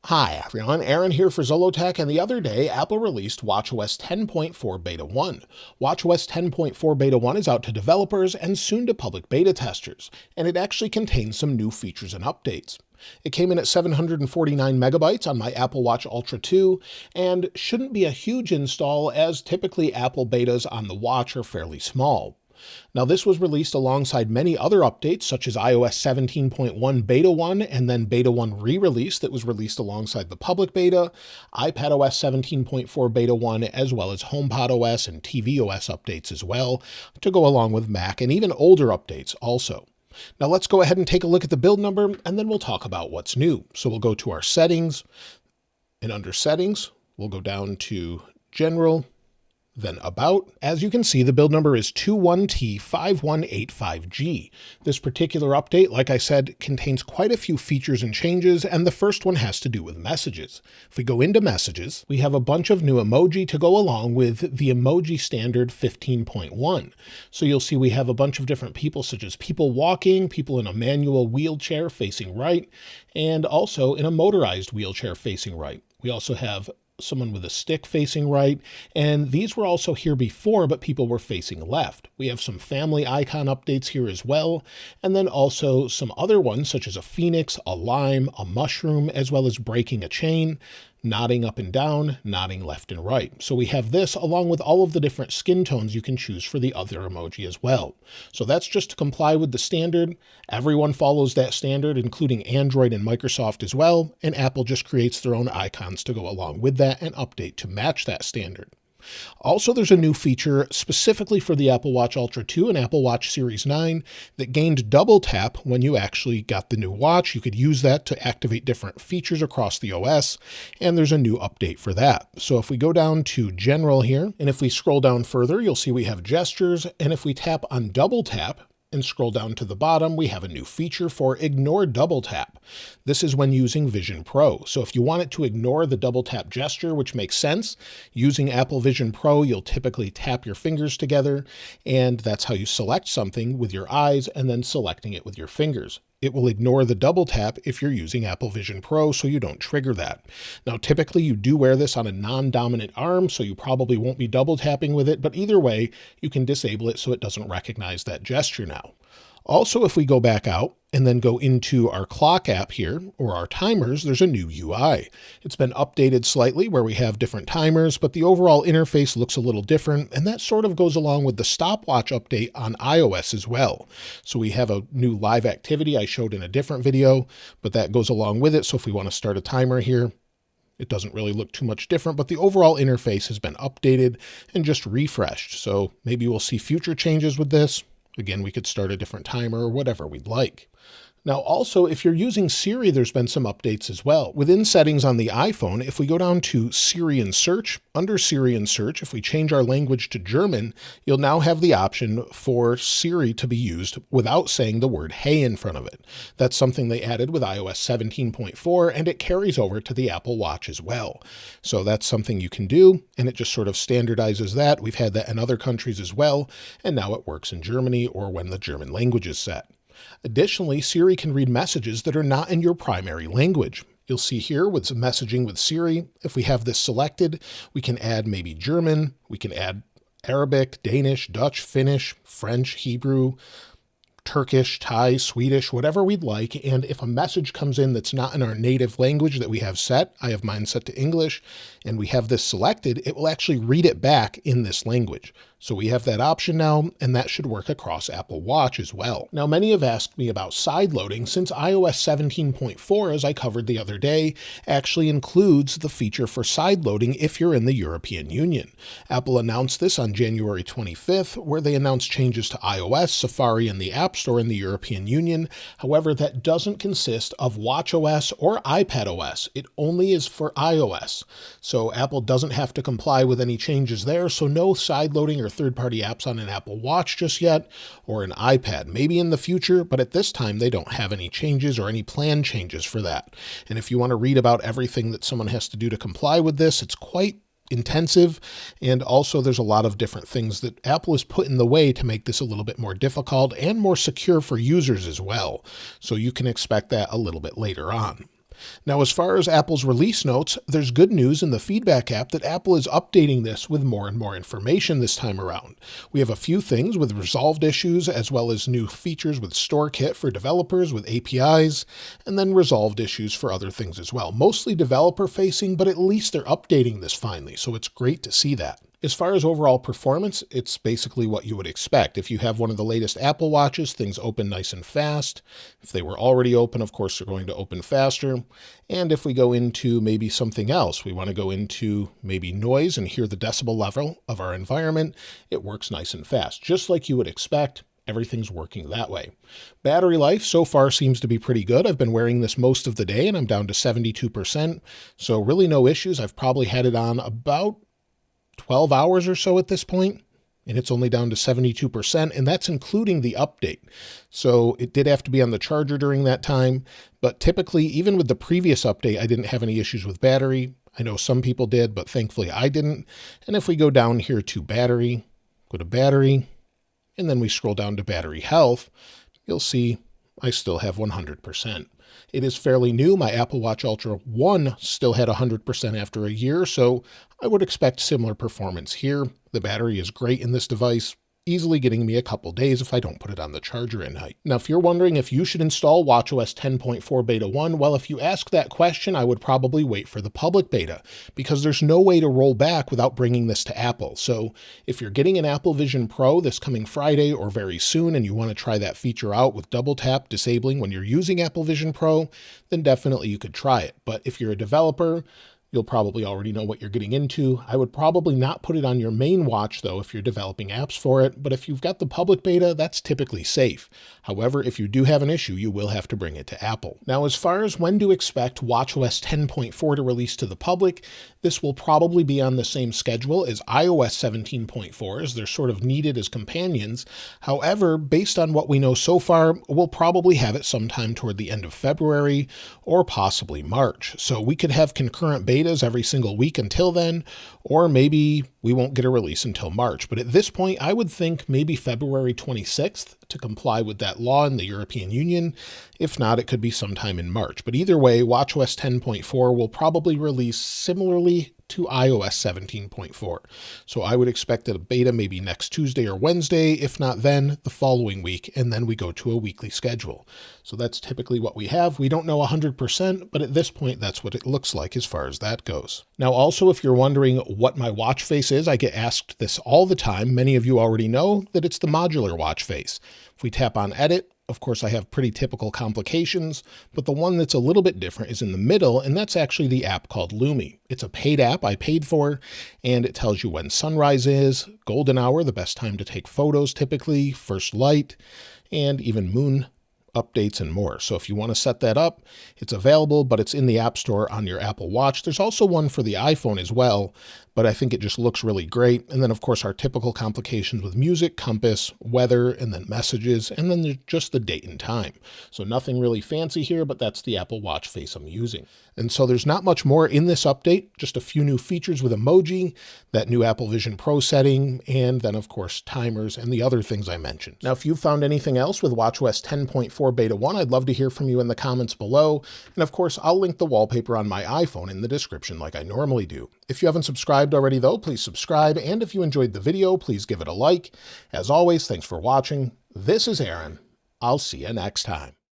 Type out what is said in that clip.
Hi everyone, Aaron here for Zollotech, and the other day Apple released watchOS 10.4 Beta 1. watchOS 10.4 Beta 1 is out to developers and soon to public beta testers, and it actually contains some new features and updates. It came in at 749 megabytes on my Apple Watch Ultra 2, and shouldn't be a huge install as typically Apple betas on the watch are fairly small. Now, this was released alongside many other updates, such as iOS 17.1 Beta 1 and then Beta 1 re-release that was released alongside the public beta, iPadOS 17.4 Beta 1, as well as HomePodOS and tvOS updates as well, to go along with Mac and even older updates also. Now, let's go ahead and take a look at the build number, and then we'll talk about what's new. So we'll go to our settings, and under settings, we'll go down to General, then About. As you can see, the build number is 21T5185G. This particular update, like I said, contains quite a few features and changes, and the first one has to do with messages. If we go into messages, we have a bunch of new emoji to go along with the emoji standard 15.1. So you'll see we have a bunch of different people, such as people walking, people in a manual wheelchair facing right, and also in a motorized wheelchair facing right. We also have someone with a stick facing right, and these were also here before, but people were facing left. We have some family icon updates here as well, and then also some other ones such as a phoenix, a lime, a mushroom, as well as breaking a chain, nodding up and down, nodding left and right. So we have this along with all of the different skin tones you can choose for the other emoji as well. So that's just to comply with the standard. Everyone follows that standard, including Android and Microsoft as well, and Apple just creates their own icons to go along with that and update to match that standard. Also, there's a new feature specifically for the Apple Watch Ultra 2 and Apple Watch Series 9 that gained double tap when you actually got the new watch. You could use that to activate different features across the OS, and there's a new update for that. So if we go down to General here, and if we scroll down further, you'll see we have gestures, and if we tap on double tap, and scroll down to the bottom, we have a new feature for Ignore Double Tap. This is when using Vision Pro. So if you want it to ignore the double tap gesture, which makes sense, using Apple Vision Pro, you'll typically tap your fingers together, and that's how you select something with your eyes and then selecting it with your fingers. It will ignore the double tap if you're using Apple Vision Pro, so you don't trigger that. Now, typically you do wear this on a non-dominant arm, so you probably won't be double tapping with it, but either way, you can disable it so it doesn't recognize that gesture now. Also, if we go back out and then go into our clock app here, or our timers, there's a new UI. It's been updated slightly where we have different timers, but the overall interface looks a little different, and that sort of goes along with the stopwatch update on iOS as well. So we have a new live activity I showed in a different video, but that goes along with it. So if we want to start a timer here, it doesn't really look too much different, but the overall interface has been updated and just refreshed. So maybe we'll see future changes with this. Again, we could start a different timer or whatever we'd like. Now, also, if you're using Siri, there's been some updates as well. Within settings on the iPhone, if we go down to Siri and Search, under Siri and Search, if we change our language to German, you'll now have the option for Siri to be used without saying the word hey in front of it. That's something they added with iOS 17.4, and it carries over to the Apple Watch as well. So that's something you can do, and it just sort of standardizes that. We've had that in other countries as well, and now it works in Germany or when the German language is set. Additionally, Siri can read messages that are not in your primary language. You'll see here with messaging with Siri, if we have this selected, we can add maybe German, we can add Arabic, Danish, Dutch, Finnish, French, Hebrew, Turkish, Thai, Swedish, whatever we'd like. And if a message comes in that's not in our native language that we have set, I have mine set to English, and we have this selected, it will actually read it back in this language. So we have that option now, and that should work across Apple Watch as well. Now, many have asked me about sideloading since iOS 17.4, as I covered the other day, actually includes the feature for sideloading if you're in the European Union. Apple announced this on January 25th, where they announced changes to iOS, Safari, and the App Store in the European Union. However, that doesn't consist of watchOS or iPadOS. It only is for iOS. So Apple doesn't have to comply with any changes there, so no sideloading or third-party apps on an Apple Watch just yet, or an iPad, maybe in the future, but at this time they don't have any changes or any planned changes for that. And if you want to read about everything that someone has to do to comply with this, it's quite intensive, and also there's a lot of different things that Apple has put in the way to make this a little bit more difficult and more secure for users as well. So you can expect that a little bit later on. Now, as far as Apple's release notes, there's good news in the feedback app that Apple is updating this with more and more information this time around. We have a few things with resolved issues, as well as new features with StoreKit for developers with APIs, and then resolved issues for other things as well. Mostly developer facing, but at least they're updating this finally, so it's great to see that. As far as overall performance, it's basically what you would expect. If you have one of the latest Apple Watches, things open nice and fast. If they were already open, of course, they're going to open faster. And if we go into maybe something else, we want to go into maybe noise and hear the decibel level of our environment, it works nice and fast, just like you would expect. Everything's working that way. Battery life so far seems to be pretty good. I've been wearing this most of the day and I'm down to 72%. So really no issues. I've probably had it on about 12 hours or so at this point, and it's only down to 72%, and that's including the update. So it did have to be on the charger during that time, but typically, even with the previous update, I didn't have any issues with battery. I know some people did, but thankfully I didn't. And if we go down here to battery, go to battery, and then we scroll down to battery health, you'll see I still have 100%. It is fairly new. My Apple Watch Ultra 1 still had 100% after a year, so I would expect similar performance here. The battery is great in this device, easily getting me a couple days if I don't put it on the charger at night. Now, if you're wondering if you should install watchOS 10.4 Beta 1, well, if you ask that question, I would probably wait for the public beta because there's no way to roll back without bringing this to Apple. So if you're getting an Apple Vision Pro this coming Friday or very soon and you want to try that feature out with double tap disabling when you're using Apple Vision Pro, then definitely you could try it. But if you're a developer, you'll probably already know what you're getting into. I would probably not put it on your main watch, though, if you're developing apps for it. But if you've got the public beta, that's typically safe. However, if you do have an issue, you will have to bring it to Apple. Now, as far as when to expect watchOS 10.4 to release to the public, this will probably be on the same schedule as iOS 17.4, as they're sort of needed as companions. However, based on what we know so far, we'll probably have it sometime toward the end of February or possibly March. So we could have concurrent betas every single week until then, or maybe we won't get a release until March. But at this point, I would think maybe February 26th to comply with that law in the European Union. If not, it could be sometime in March. But either way, watchOS 10.4 will probably release similarly to iOS 17.4. So I would expect a beta maybe next Tuesday or Wednesday, if not then the following week, and then we go to a weekly schedule. So that's typically what we have. We don't know 100%, but at this point, that's what it looks like as far as that goes. Now, also, if you're wondering what my watch face is, I get asked this all the time. Many of you already know that it's the modular watch face. If we tap on edit, of course, I have pretty typical complications, but the one that's a little bit different is in the middle, and that's actually the app called Lumi. It's a paid app I paid for, and it tells you when sunrise is, golden hour, the best time to take photos typically, first light, and even moon updates and more. So if you want to set that up, it's available, but it's in the App Store on your Apple Watch. There's also one for the iPhone as well, but I think it just looks really great. And then, of course, our typical complications with music, compass, weather, and then messages, and then there's just the date and time. So nothing really fancy here, but that's the Apple Watch face I'm using. And so there's not much more in this update, just a few new features with Emoji, that new Apple Vision Pro setting, and then, of course, timers and the other things I mentioned. Now, if you found anything else with watchOS 10.4 Beta 1, I'd love to hear from you in the comments below. And of course, I'll link the wallpaper on my iPhone in the description like I normally do. If you haven't subscribed already, though, please subscribe. And if you enjoyed the video, please give it a like. As always, thanks for watching. This is Aaron. I'll see you next time.